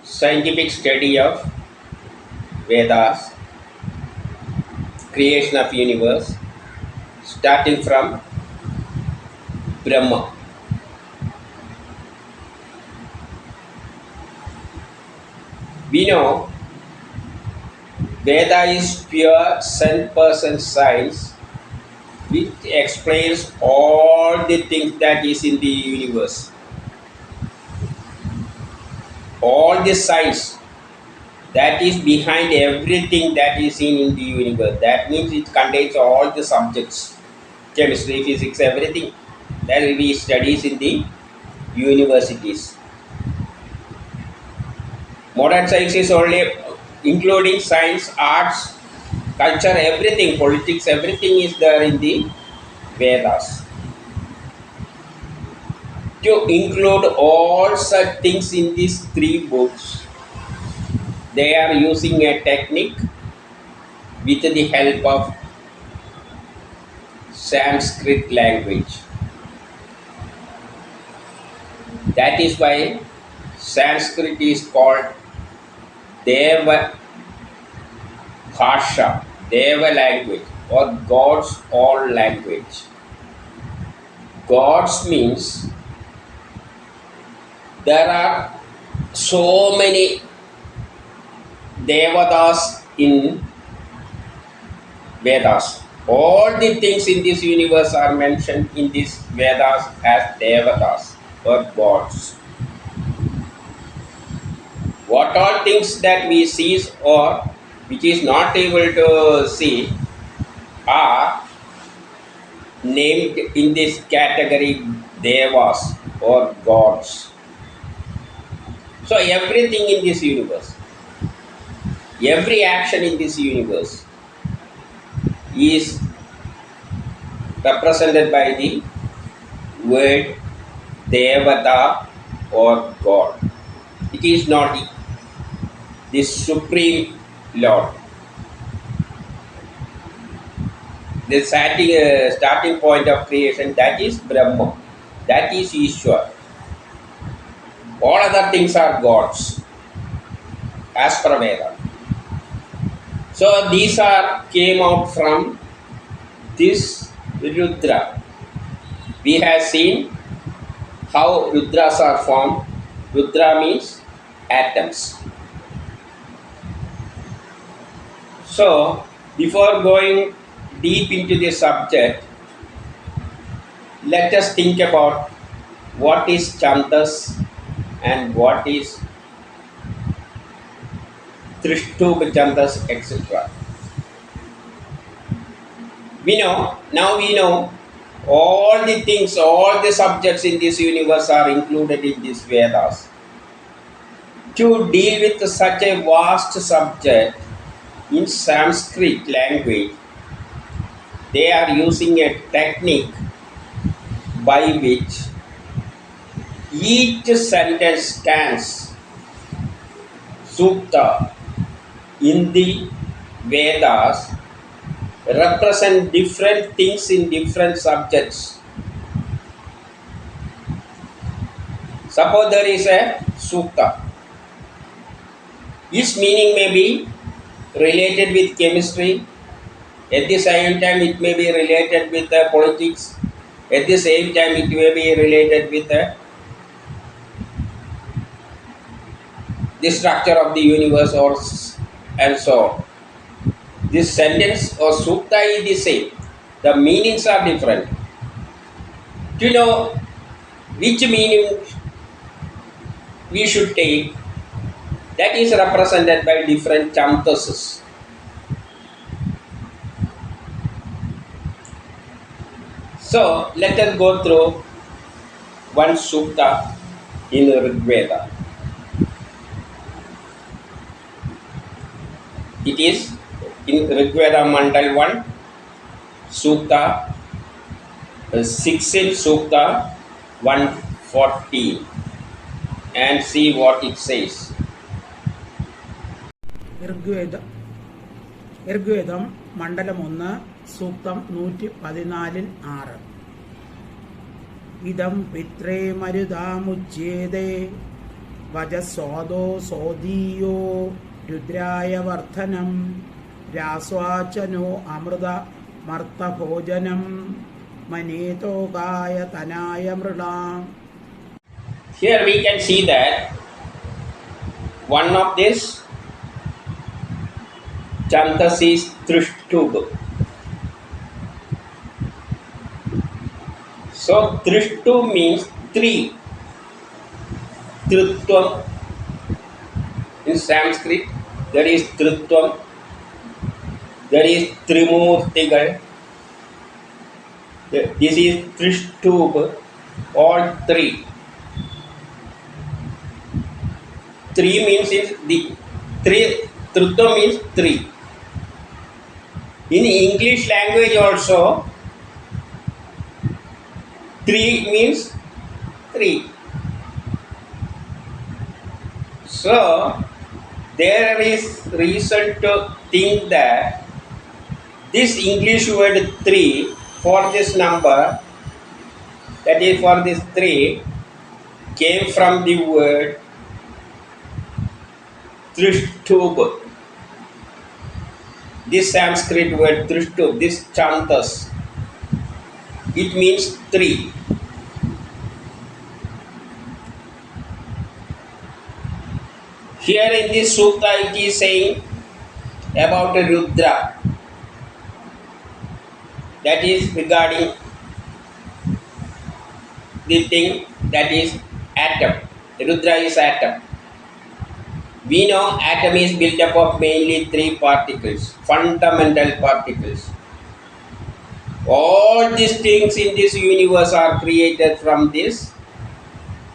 scientific study of Vedas, creation of universe, starting from Brahma. We know Veda is pure 100% science which explains all the things that is in the universe. All the science that is behind everything that is seen in the universe. That means it contains all the subjects, chemistry, physics, everything that we studies in the universities. Modern science is only including science, arts, culture, everything, politics, everything is there in the Vedas. To include all such things in these 3 books, they are using a technique with the help of Sanskrit language. That is why Sanskrit is called Deva Bhasha, Deva language, or God's own language. Gods means there are so many Devatas in Vedas. All the things in this universe are mentioned in this Vedas as Devatas or gods. What all things that we see or which is not able to see are named in this category Devas or gods. So everything in this universe, every action in this universe is represented by the word Devata or God. It is not the Supreme Lord. The starting point of creation, that is Brahma, that is Ishwar. All other things are gods as per Veda. So these came out from this Rudra. We have seen how Rudras are formed. Rudra means atoms. So before going deep into the subject, let us think about what is Chandass and what is Thrishtup, Chandass, etc. We know all the things, all the subjects in this universe are included in these Vedas. To deal with such a vast subject in Sanskrit language, they are using a technique by which each sentence stands sukta in the Vedas represent different things in different subjects. Suppose there is a sukta. Its meaning may be related with chemistry. At the same time, it may be related with politics. At the same time, it may be related with the structure of the universe and so on. This sentence or sukta is the same. The meanings are different. To know which meaning we should take, that is represented by different chantasses. So let us go through one sukta in Rig Veda. It is in Rig Veda Mandal 1, Sukta 16, Sukta 114, and see what it says. ഋഗ്വേദം മണ്ഡലം 1 സൂക്തം 114 6. ഇദം പിത്രേ മരുതാമുച്യേതേ വജസ്വാദോ സോദീയോ രുദ്രായ വർദ്ധനം രാസ്വാചനോ Amrita മർത്തഭോജനം മനേതോകായ തനായ മൃളാം. Here we can see that one of this Chandass is Thrishtup. So Thrishtup means three. Thrishtup in Sanskrit there is Thrishtup, there is Trimurtigal, this is Thrishtup, all three. Three means is the three. Thrishtup means three. In English language also, three means three. So there is reason to think that this English word three for this number, that is for this three, came from the word Thrishtup. This Sanskrit word Thrishtup, this Chandass, it means three. Here in this sutta it is saying about a Rudra, that is regarding the thing that is atom. Rudra is atom. We know atom is built up of mainly three particles, fundamental particles. All these things in this universe are created from these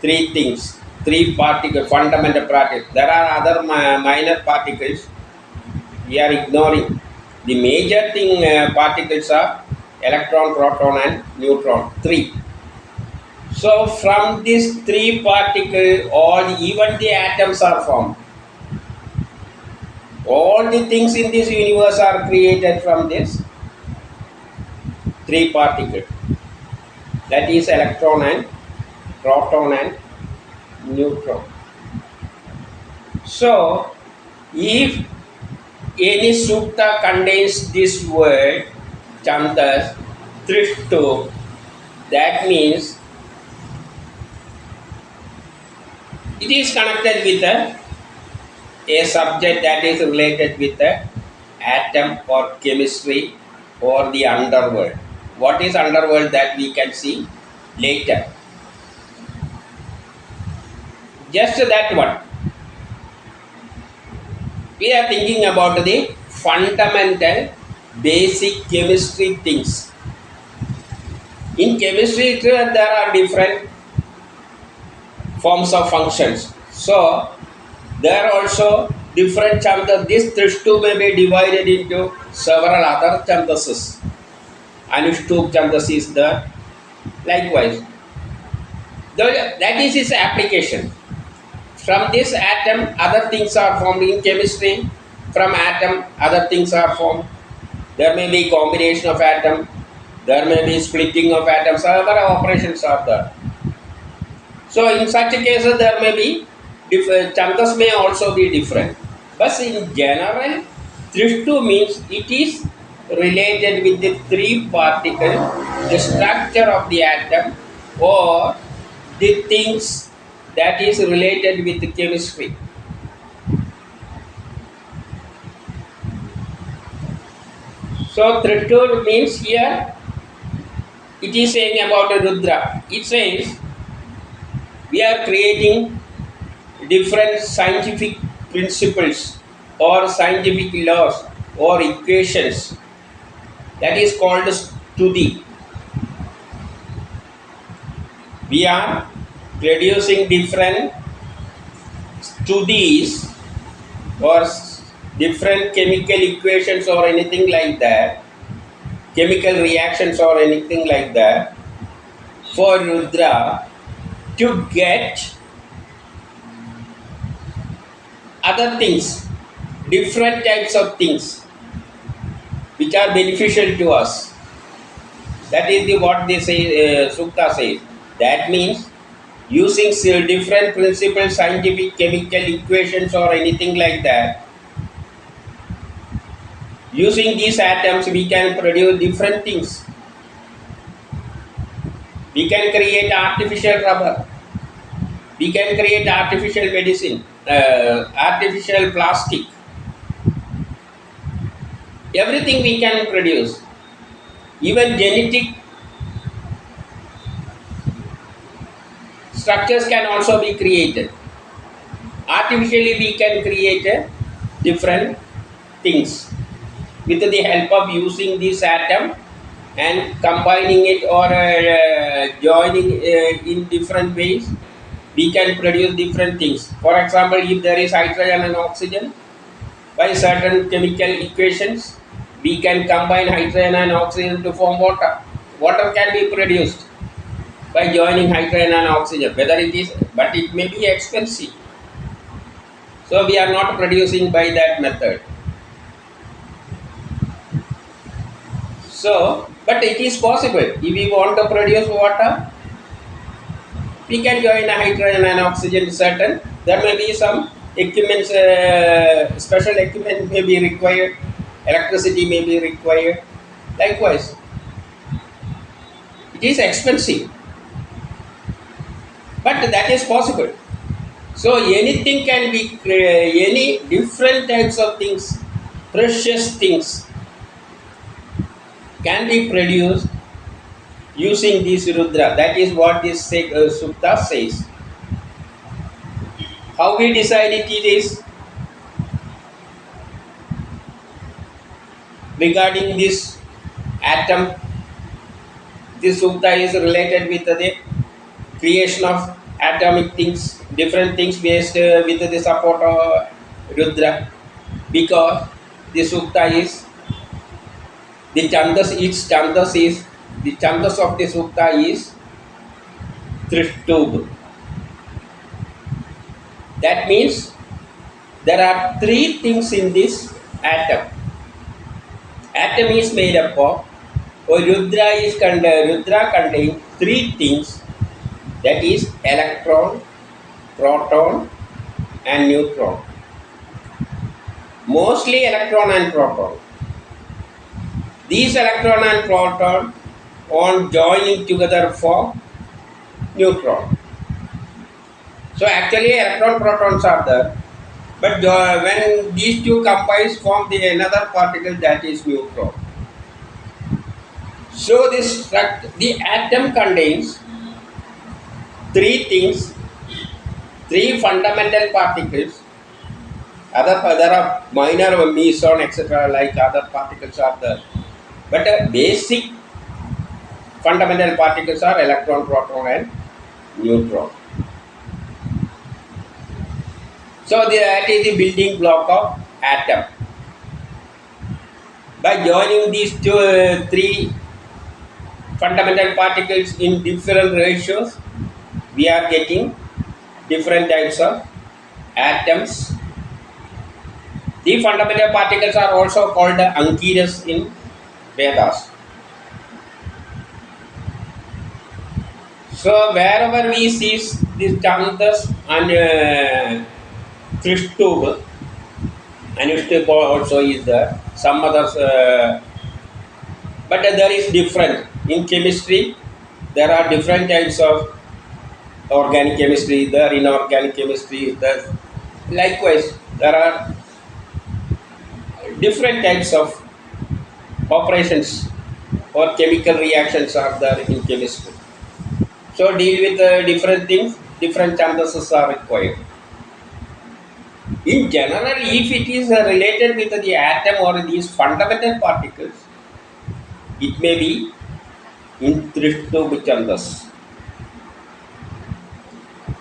three things, three particles, fundamental particles. There are other minor particles we are ignoring. The major thing particles are electron, proton and neutron, three. So from these three particles, even the atoms are formed. All the things in this universe are created from this three particles, that is electron and proton and neutron. So if any sutta contains this word Chandass, Thrishtup, that means it is connected with a subject that is related with the atom or chemistry or the underworld. What is underworld, that we can see later. Just that one. We are thinking about the fundamental basic chemistry things. In chemistry there are different forms of functions. So there are also different chandas. This Thrishtup may be divided into several other Chandasses. Anushtup Chandass is there. Likewise, that is its application. From this atom, other things are formed in chemistry. From atom, other things are formed. There may be combination of atom. There may be splitting of atoms. Other operations are there. So in such cases, there may be Chandass may also be different. But in general, Thrishtup means it is related with the three particles, the structure of the atom, or the things that is related with the chemistry. So Thrishtup means here, it is saying about a Rudra. It says we are creating different scientific principles or scientific laws or equations, that is called stuti. We are producing different studies or different chemical equations or anything like that, chemical reactions or anything like that, for Rudra to get other things, different types of things which are beneficial to us. That is what they say, Sutta says. That means using different principles, scientific, chemical equations or anything like that. Using these atoms, we can produce different things. We can create artificial rubber. We can create artificial medicine, artificial plastic. Everything we can produce. Even genetic structures can also be created. Artificially, we can create different things with the help of using this atom and combining it or joining in different ways. We can produce different things. For example, if there is hydrogen and oxygen, by certain chemical equations, we can combine hydrogen and oxygen to form water. Water can be produced by joining hydrogen and oxygen, whether it is, but it may be expensive. So we are not producing by that method. So, but it is possible. If we want to produce water, we can join hydrogen and oxygen certain. There may be some equipment, special equipment may be required, electricity may be required. Likewise, it is expensive, but that is possible. So anything can be, any different types of things, precious things can be produced using this Rudra. That is what this Sutta says. How we decide it is regarding this atom. This Sutta is related with the creation of atomic things, different things based with the support of Rudra, because the Sutta is the Chandass. Its Chandass is the Chandass of the Sutta is Thrishtup. That means there are three things in this atom. Atom is made up of, or Rudra contains three things, that is electron, proton and neutron. Mostly electron and proton. These electron and proton on joining together form neutron. So actually electron protons are there, but when these two combine form the another particle, that is neutron. So the atom contains three things, three fundamental particles. There are minor meson, etc. like other particles are there, but basic fundamental particles are electron, proton and neutron. So that is the building block of atom. By joining these three fundamental particles in different ratios, we are getting different types of atoms. The fundamental particles are also called Ankiras in Vedas. So wherever we see this Chandass and Thrishtup, Anushtup also is there, some others, but there is different. In chemistry, there are different types of organic chemistry, there inorganic chemistry, there. Likewise, there are different types of operations or chemical reactions are there in chemistry. So deal with different things, different Chandasses are required. In general, if it is related with the atom or these fundamental particles, it may be in Thrishtup Chandass.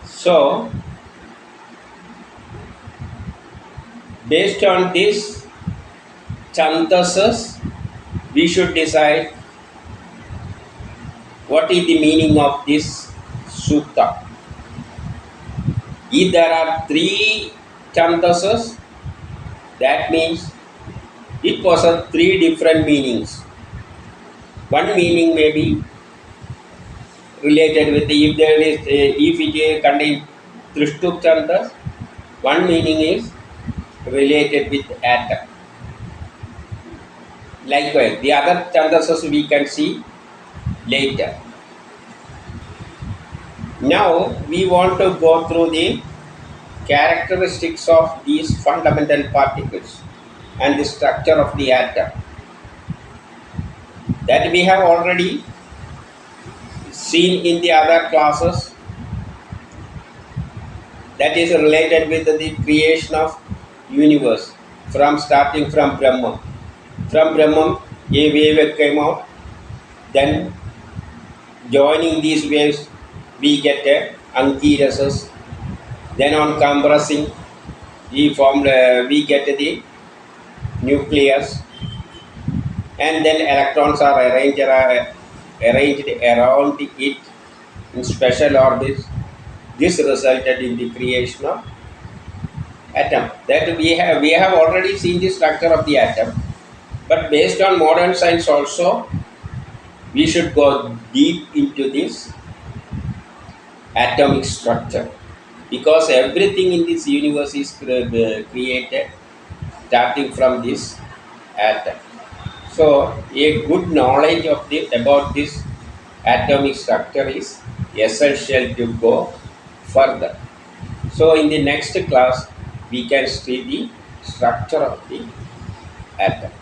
So, based on this Chandasses, we should decide what is the meaning of this Sutta. If there are three Chandasses, that means it possesses three different meanings. One meaning may be related with if there is if it contains Thrishtup Chandass, one meaning is related with atom. Likewise, the other Chandassas we can see later. Now we want to go through the characteristics of these fundamental particles and the structure of the atom. That we have already seen in the other classes. That is related with the creation of universe from starting from BRAHMAM. From BRAHMAM, a wave came out. Then joining these waves, we get a Ankyrases. Then on compressing, we get the nucleus, and then electrons are arranged around it in special orbits. This resulted in the creation of atom. That we have already seen the structure of the atom, but based on modern science also, we should go deep into this atomic structure, because everything in this universe is created starting from this atom. So a good knowledge of about this atomic structure is essential to go further. So in the next class, we can see the structure of the atom.